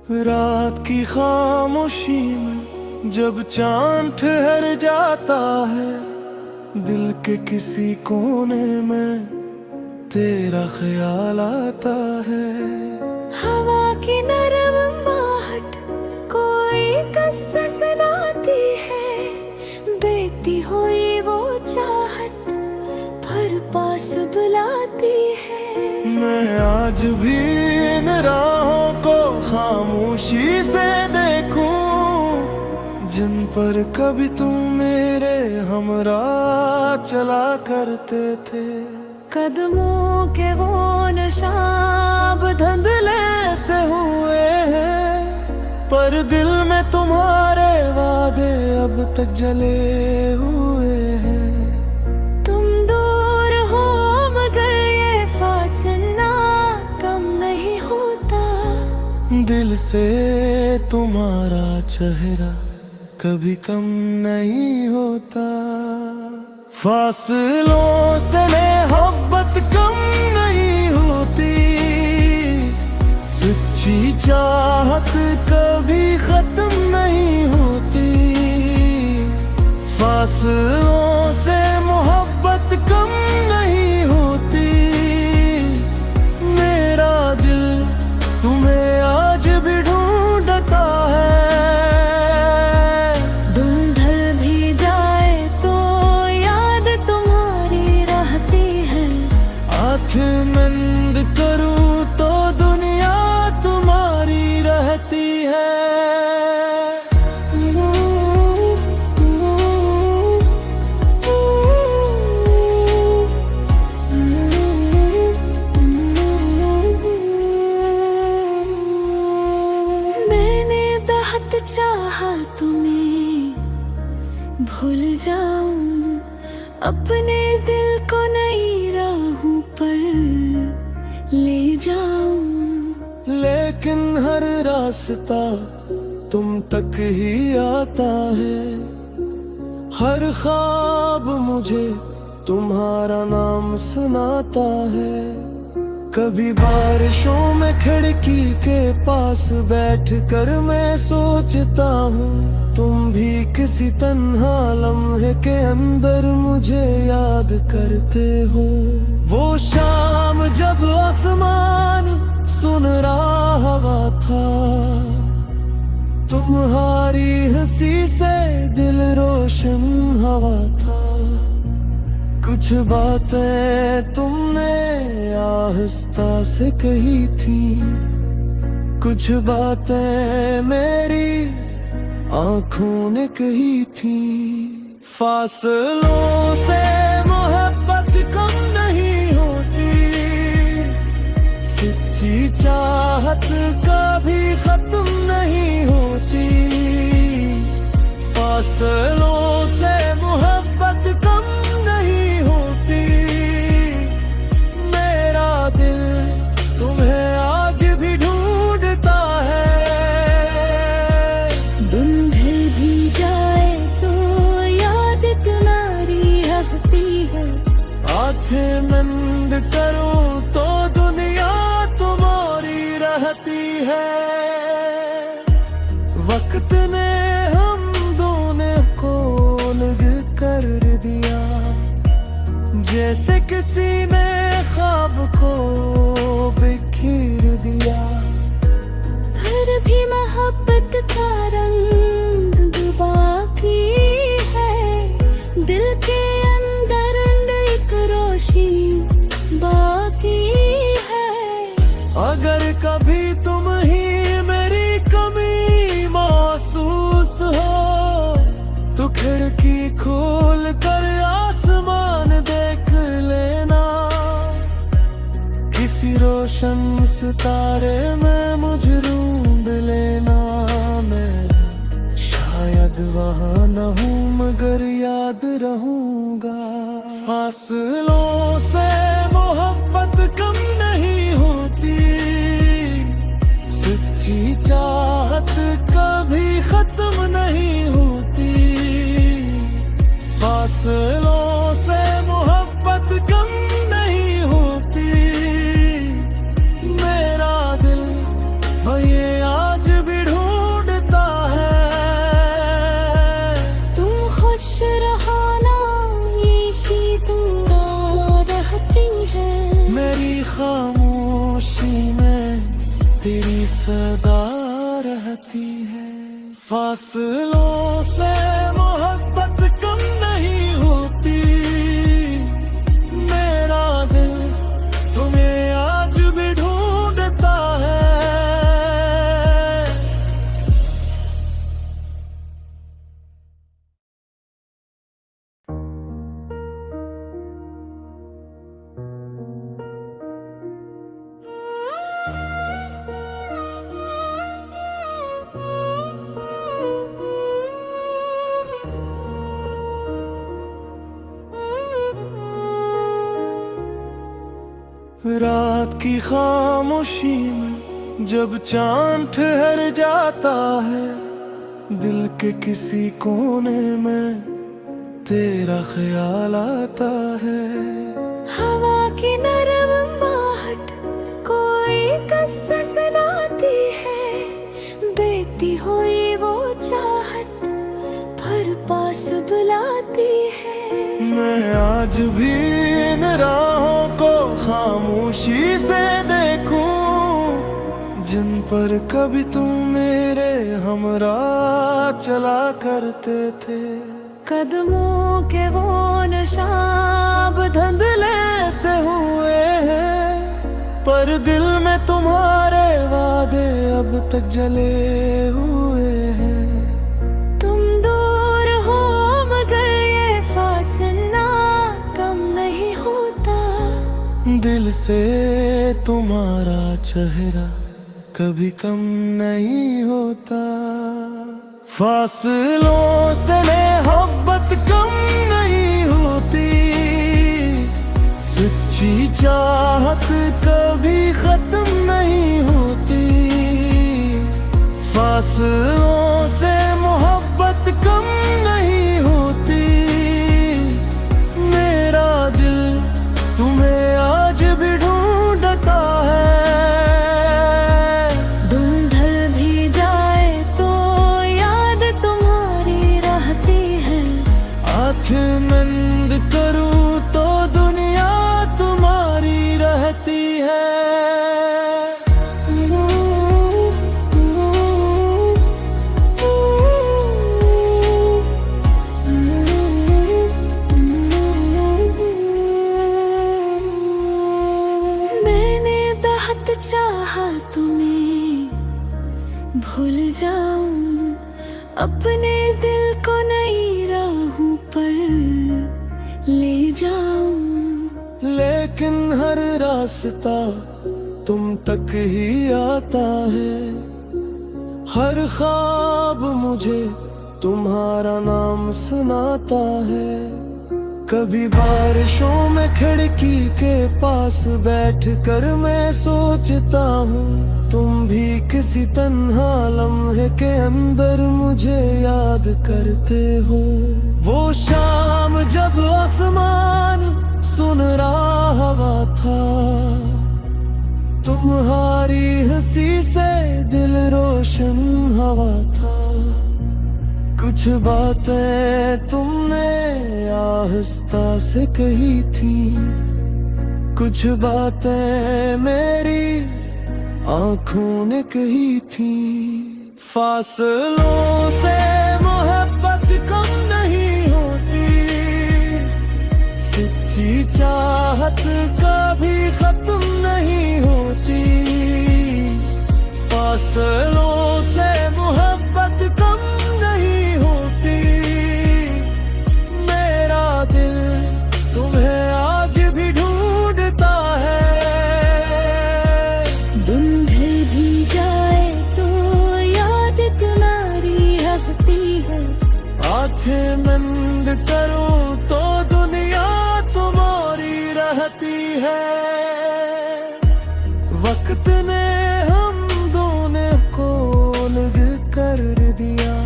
रात की खामोशी में जब चांद ठहर जाता है, दिल के किसी कोने में तेरा ख्याल आता है। हवा की नरम आहट कोई किस्सा सुनाती है, बेटी हुई वो चाहत भर पास बुलाती है। मैं आज भी इन राहों को खामोशी से देखूं, जिन पर कभी तुम मेरे हमरा चला करते थे। कदमों के वो निशान धुंधले से हुए हैं, पर दिल में तुम्हारे वादे अब तक जले हुए हैं। तुम दूर हो मगर ये फासला कम नहीं होता, दिल से तुम्हारा चेहरा कभी कम नहीं होता। फासलों से मोहब्बत कम नहीं होती, सच्ची चाहत कभी खत्म नहीं होती। फासलों से मोहब्बत कम नहीं होती, मेरा दिल तुम्हें आज भी ढूंढता है। मंद करूं तो दुनिया तुम्हारी रहती है। मैंने बहुत चाहा तुम्हें भूल जाऊं, अपने दिल को नई राहों पर ले जाऊं। लेकिन हर रास्ता तुम तक ही आता है, हर ख्वाब मुझे तुम्हारा नाम सुनाता है। कभी बारिशों में खिड़की के पास बैठ कर मैं सोचता हूँ, तुम भी किसी तन्हा लम्हे के अंदर मुझे याद करते हो। वो शाम जब आसमान सुनहरा हवा था, तुम्हारी हंसी से दिल रोशन हवा था। कुछ बातें तुमने आहिस्ता से कही थी, कुछ बातें मेरी आंखों ने कही थी। फासलों से मोहब्बत कम नहीं होती, सच्ची चाहत कभी खत्म नहीं होती। फासलों से मोहब्बत कम नहीं होती, मेरा दिल तुम्हें आज भी ढूंढता है। धुंधल भी जाए तो याद तुम्हारी रहती है, आंखें बंद करूं तो दुनिया तुम्हारी रहती है। वक्त ने हम दोनों को अलग कर दिया, जैसे किसी ने ख्वाब को बिखेर दिया। फिर भी मोहब्बत का रंग बाकी है, दिल के अंदर एक रोशनी बाकी है। अगर कभी तुम ही मेरी कमी महसूस हो, तो खिड़की खोल कर आसमान देख लेना। किसी रोशन सितारे में मुझे ढूंढ लेना। मैं शायद वहाँ न हूँ मगर याद रहूंगा। फासलों से मोहब्बत कम नहीं होती, सच्ची चाहत कभी खत्म नहीं होती। फासलों से मोहब्बत कम नहीं होती, मेरा दिल ये आज की खामोशी में तेरी सदा रहती है। फासलों से मोहब्बत कम नहीं होती, मेरा दिल तुम्हें आज भी ढूंढता है। रात की खामोशी में जब चांद ठहर जाता है, दिल के किसी कोने में तेरा ख्याल आता है। हवा की नरम आहट कोई किस्सा सुनाती है, बेटी हुई वो चाहत फिर पास बुलाती है। मैं आज भी इन राहों को खामोशी से देखूं, जिन पर कभी तुम मेरे हमरा चला करते थे। कदमों के वो निशान धुंधले से हुए हैं, पर दिल में तुम्हारे वादे अब तक जले हुए हैं। तुम दूर हो मगर ये फासला कम नहीं होता, दिल से तुम्हारा चेहरा कभी कम नहीं होता। फासलों से मोहब्बत कम नहीं होती, सच्ची चाहत कभी खत्म नहीं होती। फासलों से मोहब्बत कम नहीं होती, मेरा दिल तुम्हें आज भी ढूंढता है। मंद करूं तो दुनिया तुम्हारी रहती है। मैंने बहुत चाहा तुम्हें भूल जाऊं, अपने दिल को नई राहों पर ले जाऊं। लेकिन हर रास्ता तुम तक ही आता है, हर ख्वाब मुझे तुम्हारा नाम सुनाता है। कभी बारिशों में खिड़की के पास बैठकर मैं सोचता हूँ, तुम भी किसी तन्हा लम्हे के अंदर मुझे याद करते हो। वो शाम जब आसमान सुनहरा हवा था, तुम्हारी हंसी से दिल रोशन हवा था। कुछ बातें तुमने आहिस्ता से कही थी, कुछ बातें मेरी आंखों ने कही थी। फासलों से मोहब्बत कम नहीं होती, सच्ची चाहत कभी खत्म नहीं होती। फासलों से मोहब्बत कम नहीं होती, मेरा दिल तुम्हें आज भी ढूंढता है। धुंधल भी जाए तो याद तुम्हारी रहती है। आंखें बंद करूं तो दुनिया तुम्हारी रहती है। वक्त ने हम दोनों को अलग कर दिया,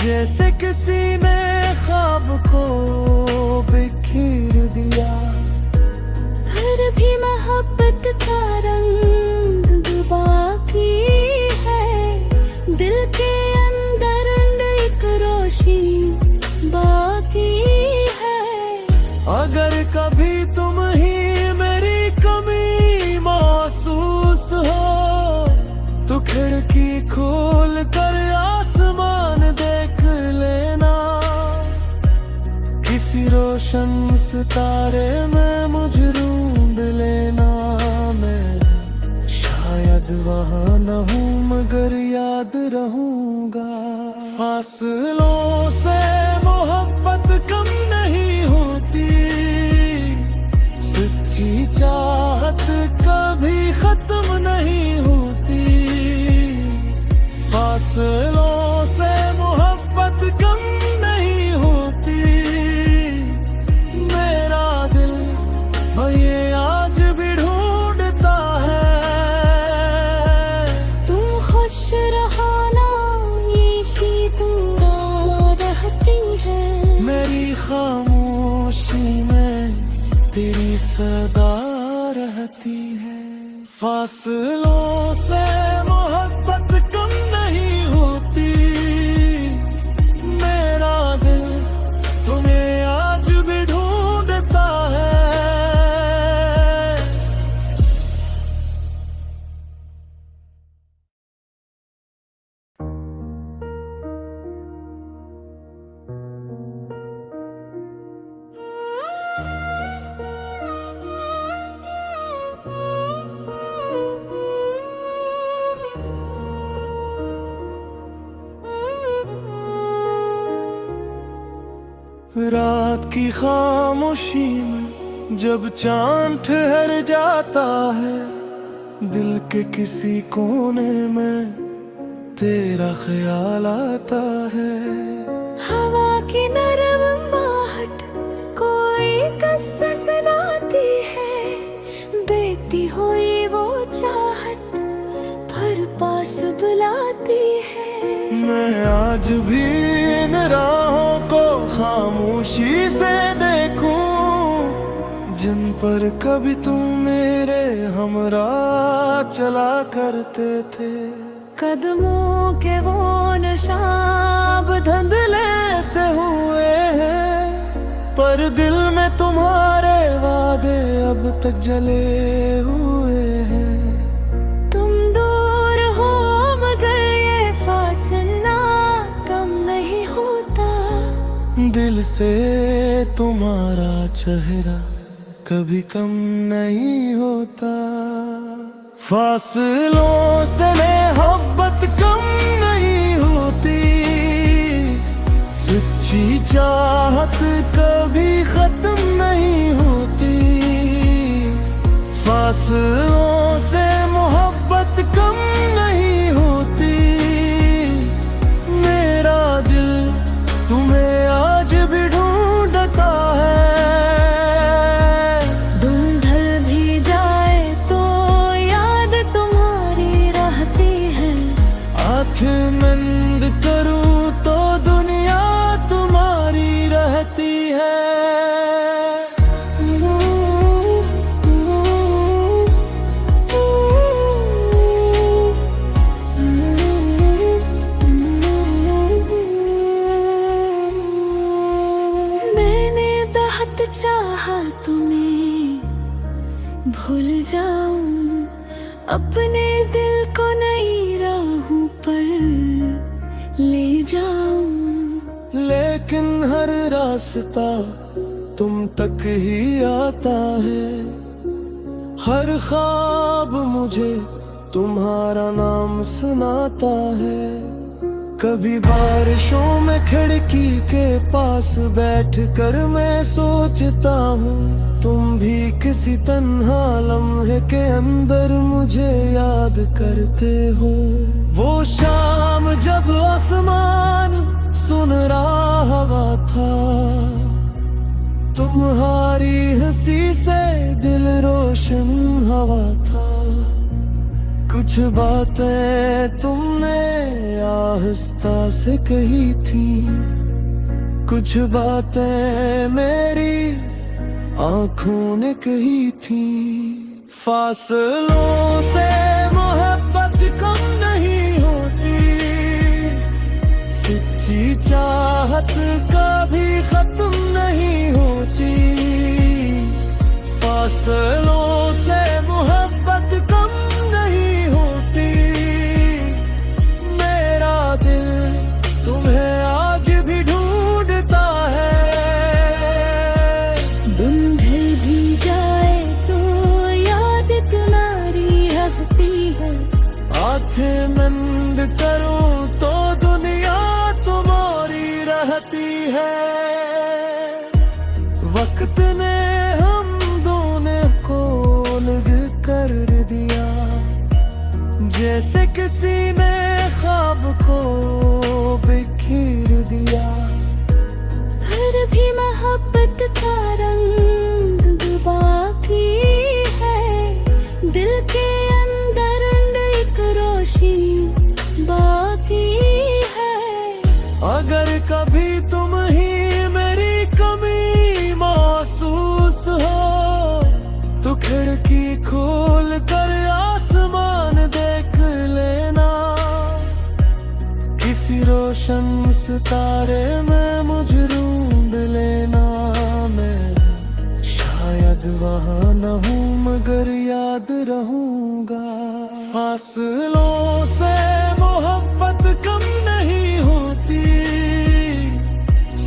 जैसे किसी ने ख्वाब को बिखेर दिया। फिर भी मोहब्बत का रंग बाकी है, दिल के अंदर एक रोशनी बाकी है। अगर कभी तुम ही मेरी सदा रहती है। फासलों से मोहब्बत कम नहीं होती, मेरा दिल तुम्हें आज भी ढूंढता है। रात की खामोशी में जब चांद ठहर जाता है, दिल के किसी कोने में तेरा ख्याल आता है। हवा की नरम आहट कोई किस्सा सुनाती है, बेटी हुई वो चाहत भर पास बुलाती है। मैं आज भी इन राहों को खामोशी से देखूं, जिन पर कभी तुम मेरे हमरा चला करते थे। कदमों के वो निशान धुंधले से हुए हैं, पर दिल में तुम्हारे वादे अब तक जले हुए हैं। तुम दूर हो मगर ये फासला कम नहीं होता, दिल से तुम्हारा चेहरा कभी कम नहीं होता। फासलों से मोहब्बत कम नहीं होती, सच्ची चाहत कभी खत्म नहीं होती। फासलों से मोहब्बत कम नहीं होती, मेरा दिल तुम्हें आज भी ढूंढता है। मंद करूं तो दुनिया तुम्हारी रहती है। मैंने बहुत चाहा तुम्हें भूल जाऊं, अपने दिल को नई राहों पर ले जाऊं। लेकिन हर रास्ता तुम तक ही आता है, हर ख्वाब मुझे तुम्हारा नाम सुनाता है। कभी बारिशों में खिड़की के पास बैठ कर मैं सोचता हूँ, तुम भी किसी तन्हा लम्हे के अंदर मुझे याद करते हो। वो शाम जब आसमान सुनहरा हवा था, तुम्हारी हंसी से दिल रोशन हवा था। कुछ बातें तुमने आहिस्ता से कही थी, कुछ बातें मेरी आंखों ने कही थी। फासलों से मोहब्बत कम नहीं होती, सच्ची चाहत कभी खत्म नहीं होती। फासलों से मोहब्बत कम नहीं होती, मेरा दिल तुम्हें आज भी ढूंढता है। धुंधल भी जाए तो याद तुम्हारी रहती है, आंखें बंद करूं तो दुनिया तुम्हारी रहती है। वक्त ने हम दोनों को अलग कर दिया, जैसे किसी ने ख्वाब को बिखेर दिया। फिर भी मोहब्बत का रंग बाकी है, दिल के अंदर एक रोशनी बाकी है। अगर कभी तुम ही मेरी कमी महसूस हो, खिड़की खोल कर आसमान देख लेना, किसी रोशन सितारे में मुझे ढूंढ लेना। मैं शायद वहाँ न हूँ मगर याद रहूंगा। फासलों से मोहब्बत कम नहीं होती,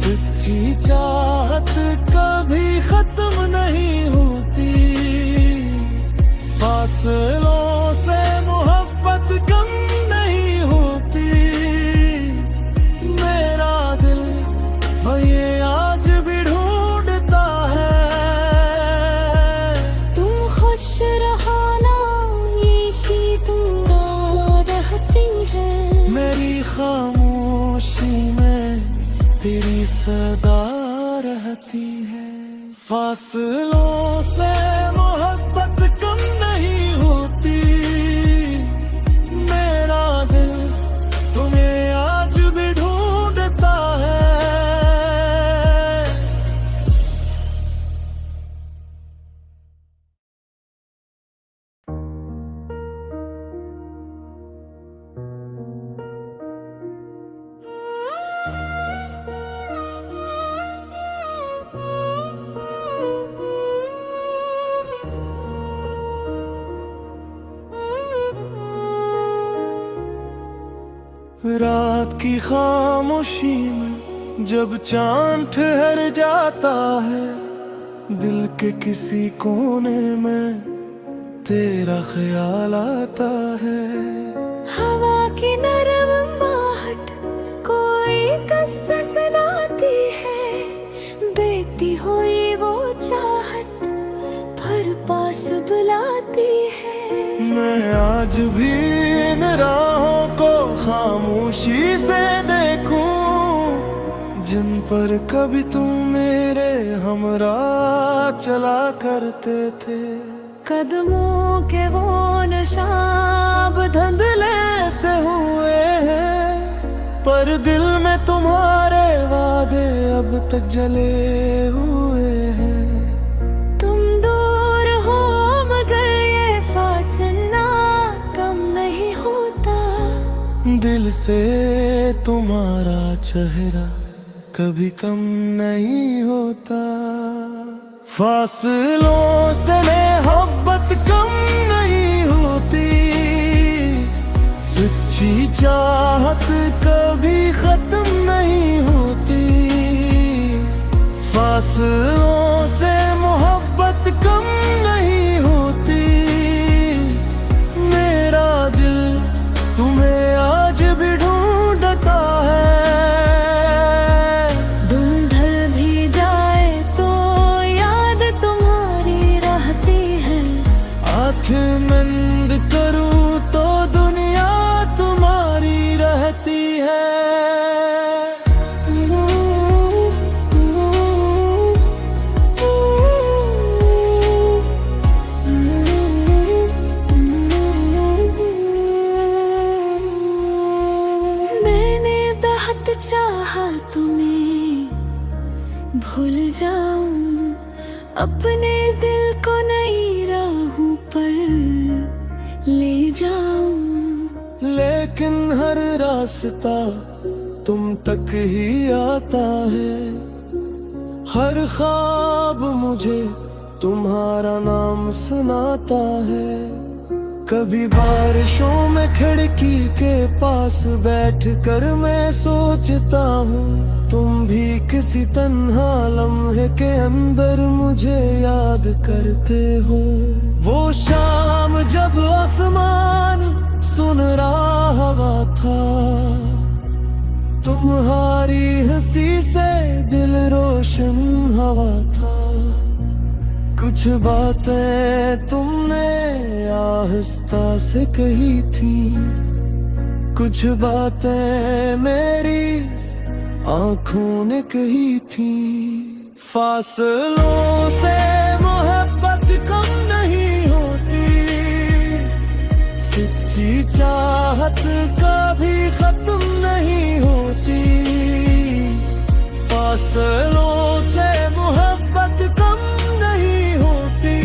सच्ची चाहत कभी खत्म नहीं होती। फासलों से मोहब्बत कम नहीं होती, मेरा दिल ये आज भी ढूंढता है। तुम खुश रहो ना, यही दुआ रहती है। मेरी खामोशी में तेरी सदा रहती है। फासलों से मोहब्बत कम नहीं होती, मेरा दिल तुम्हें आज भी ढूंढता है। रात की खामोशी में जब चांद ठहर जाता है, दिल के किसी कोने में तेरा ख्याल आता है। हवा की नरम आहट कोई किस्सा सुनाती है, बेटी हुई वो चाहत फिर पास बुलाती है। मैं आज भी इन राहों को खामोशी से देखूं, जिन पर कभी तुम मेरे हमरा चला करते थे। कदमों के वो निशान धुंधले से हुए हैं, पर दिल में तुम्हारे वादे अब तक जले हुए हैं। तुम दूर हो मगर ये फासला कम नहीं होता, दिल से तुम्हारा चेहरा कभी कम नहीं होता। फासलों से मोहब्बत कम नहीं होती, सच्ची चाहत कभी खत्म नहीं होती। फासलों से मोहब्बत कम नहीं होती, मेरा दिल तुम्हें आज भी ढूंढता है। दिन ढल भी जाए तो याद तुम्हारी रहती है। आँखें बंद करूँ तो दुनिया तुम्हारी रहती है। मैंने बहुत चाहा तुम्हें भूल जाऊं, अपने दिल को नई राहों पर ले जाऊं। लेकिन हर रास्ता तुम तक ही आता है, हर ख्वाब मुझे तुम्हारा नाम सुनाता है। कभी बारिशों में खिड़की के पास बैठकर मैं सोचता हूँ, तुम भी किसी तन्हा लम्हे के अंदर मुझे याद करते हो। वो शाम जब आसमान सुनहरा हवा था, तुम्हारी हंसी से दिल रोशन हवा था। कुछ बातें तुमने आहिस्ता से कही थी, कुछ बातें मेरी आंखों ने कही थी। फासलों से मोहब्बत कम नहीं होती, सच्ची चाहत कभी खत्म नहीं होती। फासलों से मोहब्बत कम नहीं होती,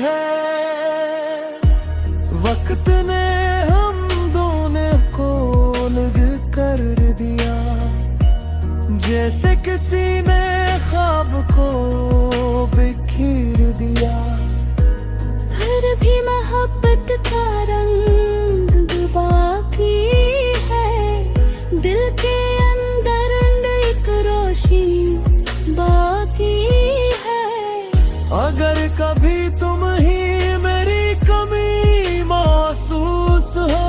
है। वक्त ने हम दोनों को अलग कर दिया, जैसे किसी ने ख्वाब को बिखेर दिया। फिर भी मोहब्बत का रंग बाकी है, दिल के अंदर एक रोशनी बाकी है। अगर कभी तुम ही मेरी कमी महसूस हो,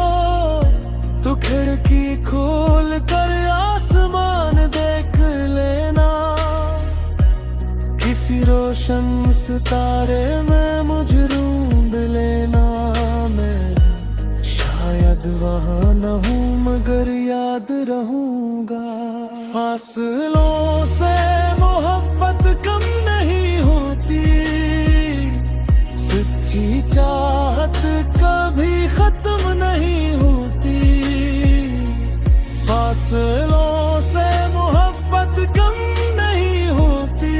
तो खिड़की खोल कर आसमान देख लेना। किसी रोशन सितारे में मुझे ढूंढ लेना। मैं शायद वहाँ न हूँ मगर याद रहूंगा। फासलों से मोहब्बत कम नहीं होती, सच्ची चाहत कभी खत्म नहीं होती। फासलों से मोहब्बत कम नहीं होती।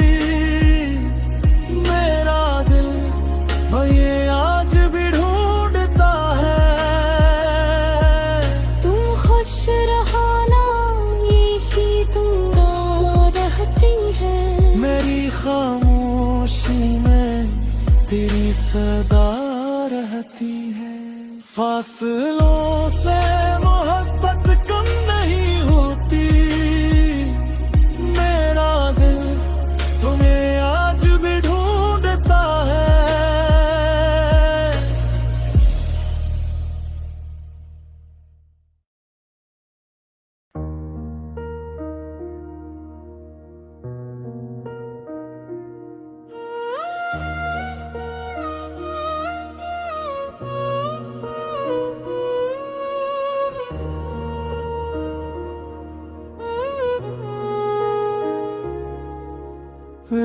मेरा दिल ये आज भी ढूंढता है। तुम खुश रहो ना, यही दुआ रहती है। मेरी खामोशी में तेरी सदा रहती है। फासलों से मोहब्बत कम नहीं होती। मेरा दिल तुम्हें आज भी ढूंढता है।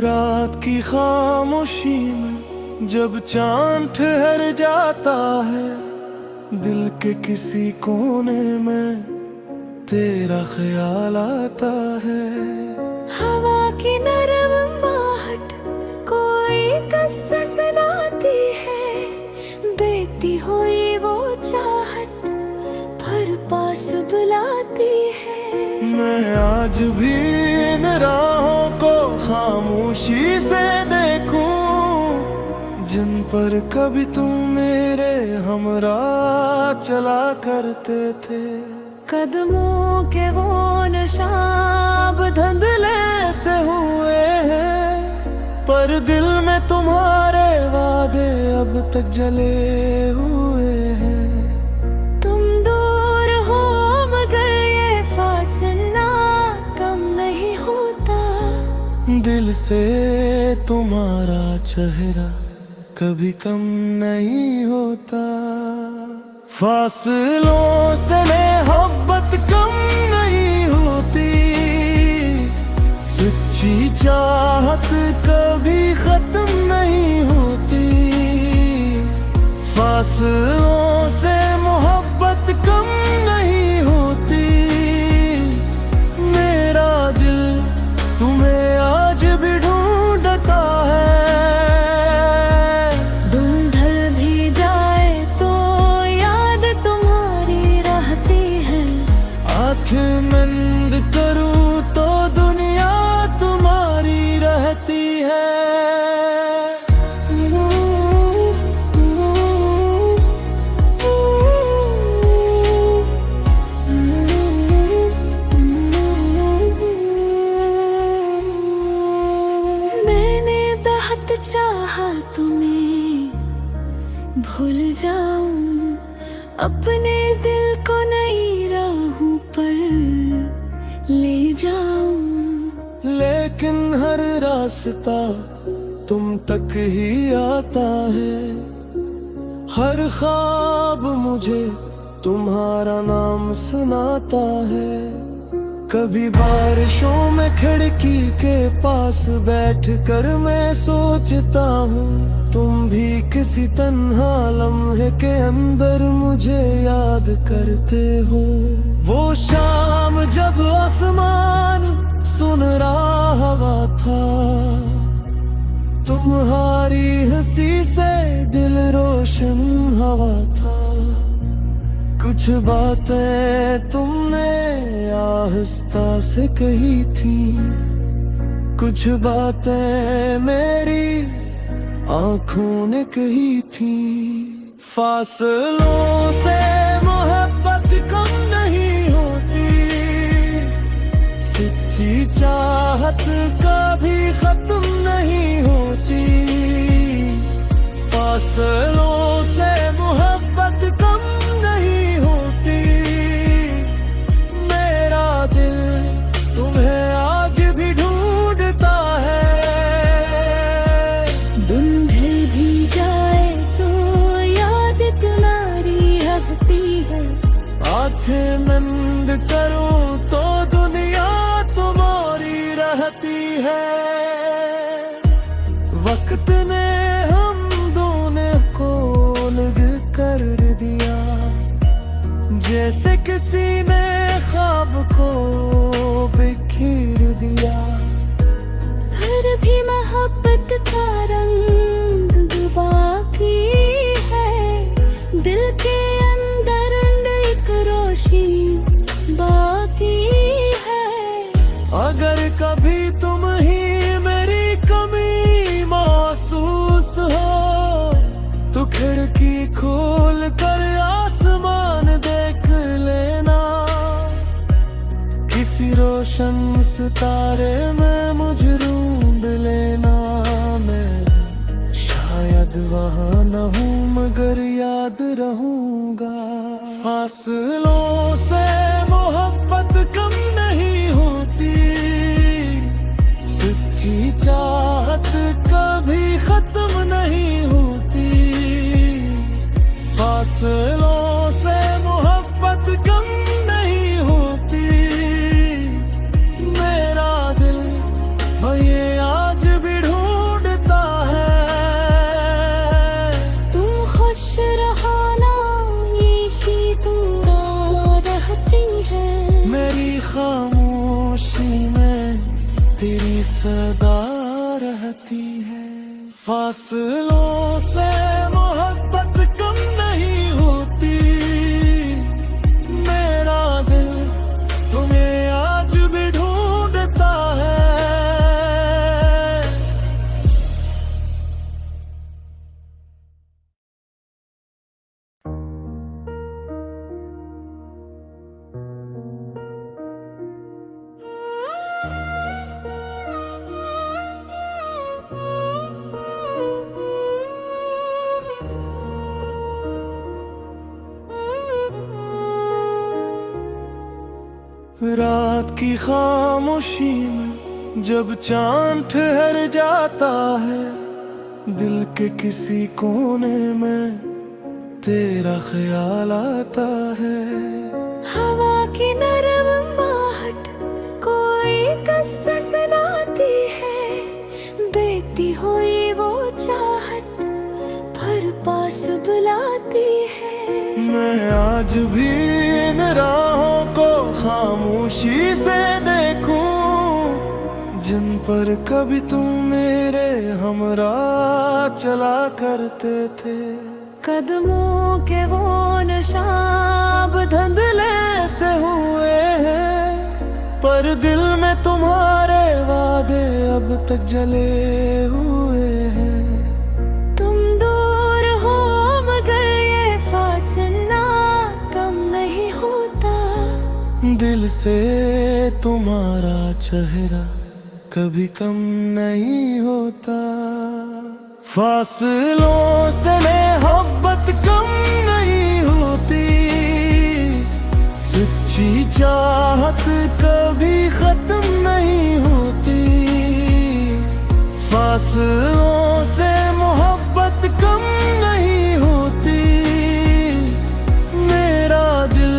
रात की खामोशी में जब चांद ठहर जाता है, दिल के किसी कोने में तेरा ख्याल आता है। हवा की नरम आहट कोई किस्सा सुनाती है, बेटी हुई वो चाहत फिर पास बुलाती है। मैं आज भी इन राहों को खामोशी से देखूं, जिन पर कभी तुम मेरे हमरा चला करते थे। कदमों के वो निशान धुंधले से हुए हैं, पर दिल में तुम्हारे वादे अब तक जले हुए हैं। तुम दूर हो मगर ये फासला कम नहीं होता। दिल से तुम्हारा चेहरा कभी कम नहीं होता। फासलों से मोहब्बत कम नहीं होती, सच्ची चाहत कभी खत्म नहीं होती। फासलों से मोहब्बत कम नहीं होती। मेरा दिल तुम्हें आज भी ढूंढता है। दिन ढल भी जाए तो याद तुम्हारी रहती है। आँखें बंद करूँ तो दुनिया तुम्हारी रहती है। मैंने बहुत चाहा तुम्हें भूल जाऊं, अपने दिल को नई राहों पर ले जाऊं। लेकिन हर रास्ता तुम तक ही आता है। हर ख्वाब मुझे तुम्हारा नाम सुनाता है। कभी बारिशों में खिड़की के पास बैठकर मैं सोचता हूँ, तुम भी किसी तन्हा लम्हे के अंदर मुझे याद करते हो। वो शाम जब आसमान सुनहरा हवा था, तुम्हारी हंसी से गुलशन हवा था। कुछ बातें तुमने आहिस्ता से कही थी, कुछ बातें मेरी आंखों ने कही थी। फासलों से मोहब्बत कम नहीं होती, सच्ची चाहत कभी खत्म नहीं होती। फासलों से मोहब्बत कम नहीं होती, मेरा दिल तुम्हें आज भी ढूंढता है। धुंधल भी जाए तो याद तुम्हारी रहती है, आंखें बंद करूं तो दुनिया तुम्हारी रहती है। वक्त ने हम दोनों को अलग कर दिया, जैसे किसी ने ख्वाब को बिखेर दिया। फिर भी मोहब्बत का रंग बाकी है, दिल के अंदर एक रोशनी बाकी है। अगर कभी तुम ही मेरी कमी महसूस हो, तो खिड़की खोल कर आसमान देख लेना। किसी रोशन सितारे में मुझे ढूंढ लेना। मैं शायद वहाँ न हूँ मगर याद रहूंगा। फासलों से मोहब्बत कम नहीं होती, सच्ची चाहत कभी खत्म नहीं होती। फासलों से मोहब्बत कम नहीं होती, मेरा दिल ये आज भी ढूंढता है। तुम खुश रहो ना, यही दुआ रहती है। मेरी खामोशी में तेरी सदा रहती है। फासलों से मोहब्बत कम नहीं होती, मेरा दिल तुम्हें आज भी ढूंढता है। रात की खामोशी में जब चांद ठहर जाता है, दिल के किसी कोने में तेरा ख्याल आता है। हवा की नरम आहट कोई किस्सा सुनाती है, बेटी हुई वो चाहत फिर पास बुलाती है। मैं आज भी इन राहों को खामोशी से देखूं, जिन पर कभी तुम मेरे हमरा चला करते थे। कदमों के वो निशान धुंधले से हुए हैं, पर दिल में तुम्हारे वादे अब तक जले हुए हैं। तुम दूर हो मगर ये फासला कम नहीं होता, दिल से तुम्हारा चेहरा कभी कम नहीं होता। फासलों से मोहब्बत कम नहीं होती, सच्ची चाहत कभी खत्म नहीं होती। फासलों से मोहब्बत कम नहीं होती, मेरा दिल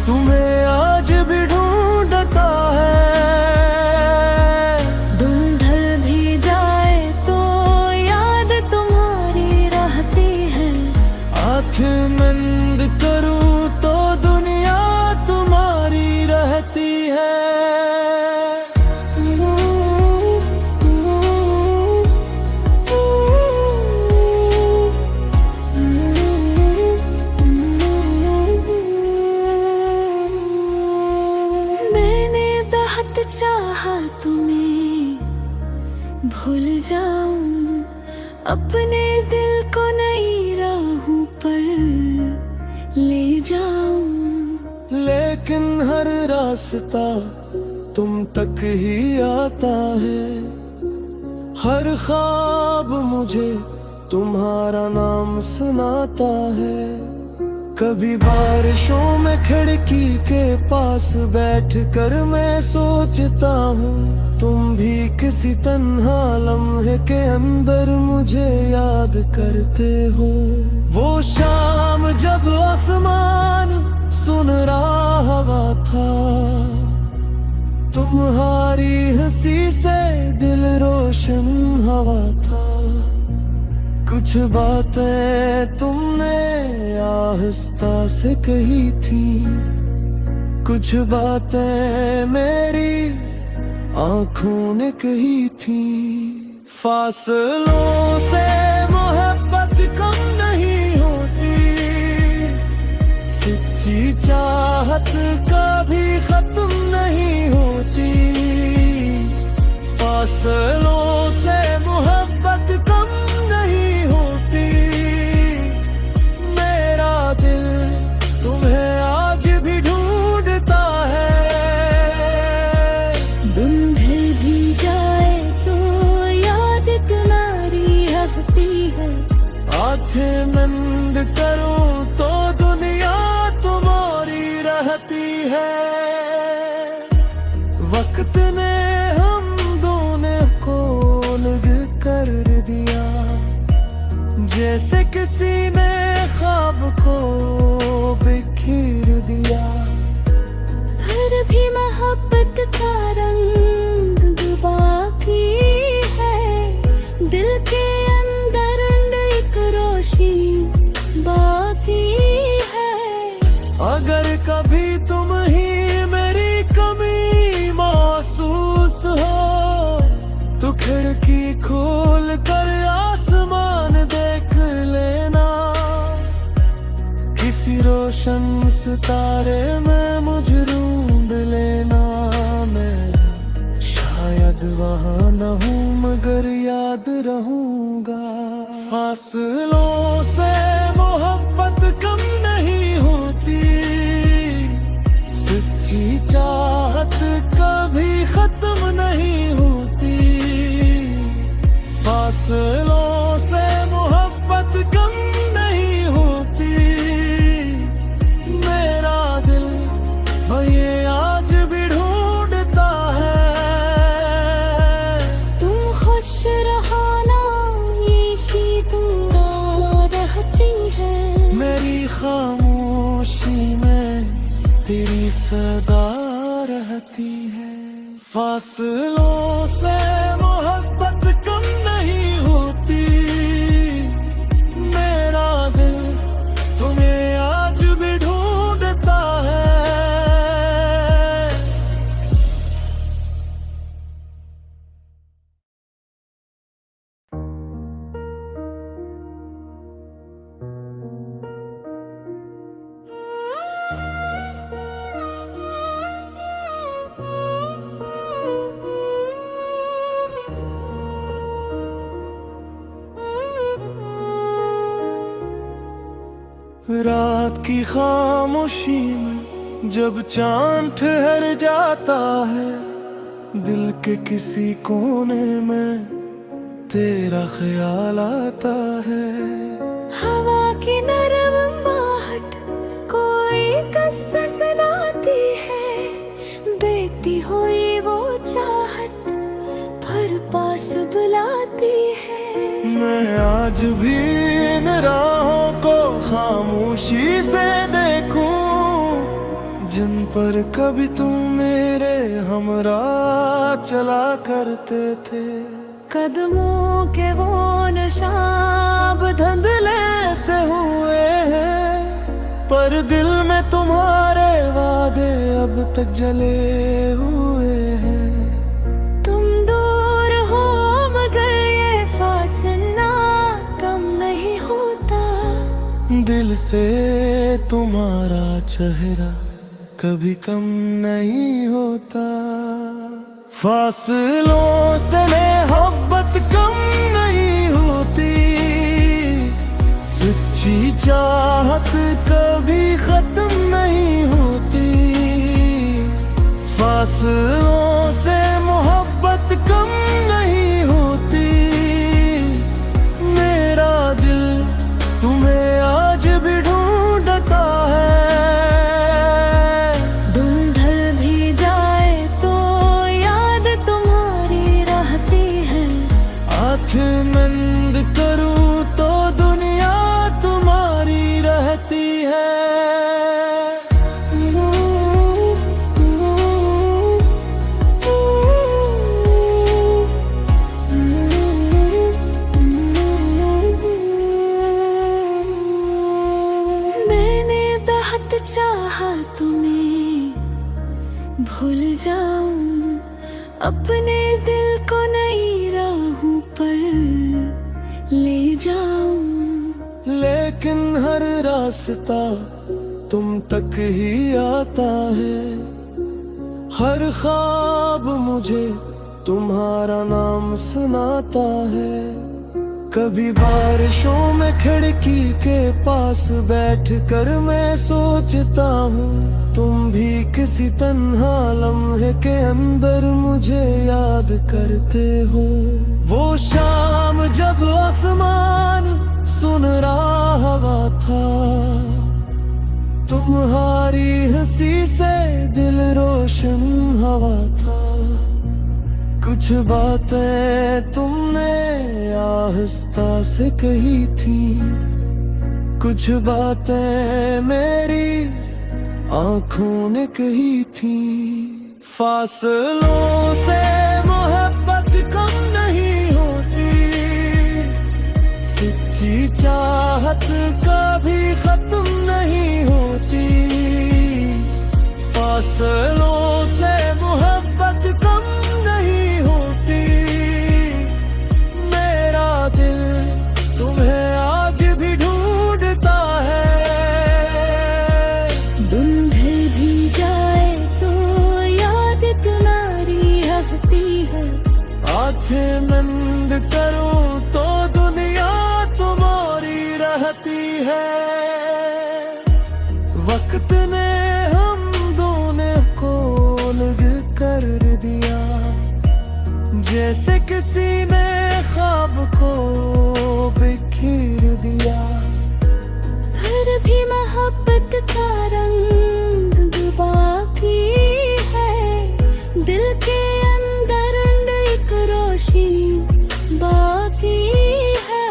तुम्हें आज भी ढूंढता है। धुंधल भी जाए तो याद तुम्हारी रहती है, आंखें बंद करूं तो दुनिया तुम्हारी रहती है। भूल जाऊं अपने दिल को नई राहों पर ले जाऊं। लेकिन हर रास्ता तुम तक ही आता है, हर ख्वाब मुझे तुम्हारा नाम सुनाता है। कभी बारिशों में खिड़की के पास बैठकर मैं सोचता हूँ, तुम भी किसी तन्हा लम्हे के अंदर मुझे याद करते हो। वो शाम जब आसमान सुनहरा हवा था, तुम्हारी हंसी से दिल रोशन हवा था। कुछ बातें तुमने आहिस्ता से कही थी, कुछ बातें मेरी आंखों ने कही थी। फासलों से मोहब्बत कम नहीं होती, सच्ची चाहत कभी खत्म नहीं होती। फासलों से मोहब्बत कम नहीं होती, मेरा दिल तुम्हें आज भी ढूंढता है। धुंध भी जाए तो याद तुम्हारी रहती है, आंखें बंद करूं तो दुनिया तुम्हारी रहती है। वक्त ने हम दोनों को अलग कर दिया, जैसे किसी ने ख्वाब को बिखेर दिया। फिर भी मोहब्बत का रंग बाकी है, दिल के अंदर एक रोशनी बाकी है। अगर कभी तुम ही मेरी कमी महसूस हो, तो खिड़की खोल कर आसमान देख लेना। किसी रोशन सितारे में मुझे ढूंढ लेना। मैं शायद वहाँ न हूँ मगर याद रहूंगा। फासलों से मोहब्बत कम नहीं होती, सच्ची चाहत कभी खत्म नहीं होती। फासलों से मोहब्बत कम नहीं होती, मेरा दिल ये आज भी ढूंढता है। तुम खुश रहो ना, यही दुआ रहती है। मेरी खामोशी में तेरी सदा रहती है। फासलों से मोहब्बत कम नहीं होती, मेरा दिल तुम्हें आज भी ढूंढता है। रात की खामोशी में जब चांद ठहर जाता है, दिल के किसी कोने में तेरा ख्याल आता है। हवा की नरम आहट कोई किस्सा सुनाती है, बेटी हुई वो चाहत फिर पास बुलाती है। मैं आज भी इन राहों को खामोशी से देखूं, जिन पर कभी तुम मेरे हमरा चला करते थे। कदमों के वो निशान धुंधले से हुए हैं, पर दिल में तुम्हारे वादे अब तक जले हुए हैं। तुम दूर हो मगर ये फासला कम नहीं होता, दिल से तुम्हारा चेहरा कभी कम नहीं होता। फासलों से मोहब्बत फासलों से मोहब्बत कम नहीं होती, मेरा दिल तुम्हें आज भी ढूंढता है। दिन ढल भी जाए तो याद तुम्हारी रहती है, आँखें बंद करूँ तो दुनिया तुम्हारी रहती है। मैंने बहुत चाहा तुम्हें भूल जाऊं, अपने दिल को नई राहों पर ले जाऊं, लेकिन हर रास्ता तुम तक ही आता है। हर ख्वाब मुझे तुम्हारा नाम सुनाता है। कभी बारिशों में खिड़की के पास बैठकर मैं सोचता हूँ, तुम भी किसी तन्हा लम्हे के अंदर मुझे याद करते हो। वो शाम जब आसमान सुनहरा हवा था, तुम्हारी हंसी से दिल रोशन हवा था। कुछ बातें तुमने आहिस्ता से कही थी, कुछ बातें मेरी आंखों ने कही थी। फासलों से मोहब्बत कम नहीं होती, सच्ची चाहत कभी खत्म नहीं होती। फासलों से मोहब्बत कम नहीं होती, मेरा दिल तुम्हें आज भी ढूंढता है। दिन ढल भी जाए तो याद तुम्हारी रहती है, आंखें बंद करूं तो दुनिया तुम्हारी रहती है। वक्त ने हम दोनों को अलग कर दिया, जैसे किसी ने ख्वाब को बिखेर दिया। फिर भी मोहब्बत का रंग बाकी है, दिल के अंदर एक रोशनी बाकी है।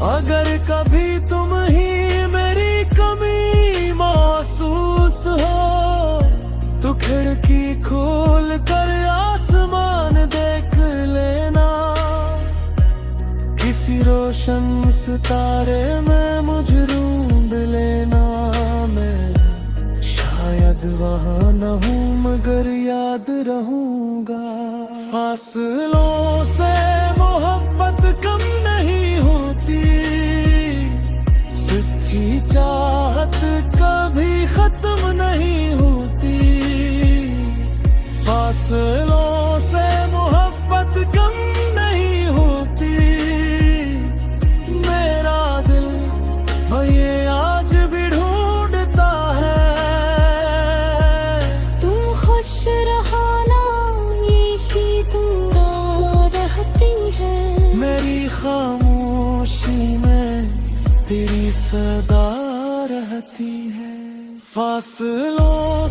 अगर कभी तुम ही मेरी कमी महसूस हो, तो खिड़की खोल कर आसमान देख लेना। किसी रोशन सितारे में मुझे ढूंढ लेना। मैं शायद वहाँ न हूँ मगर याद रहूंगा। फासलों से मोहब्बत कम नहीं होती, सच्ची चाहत कभी खत्म नहीं होती। फासलों से मोहब्बत कम नहीं होती, मेरा दिल ये आज भी ढूंढता है। तुम खुश रहो ना, यही दुआ रहती है। मेरी खामोशी में तेरी सदा रहती है। फासलों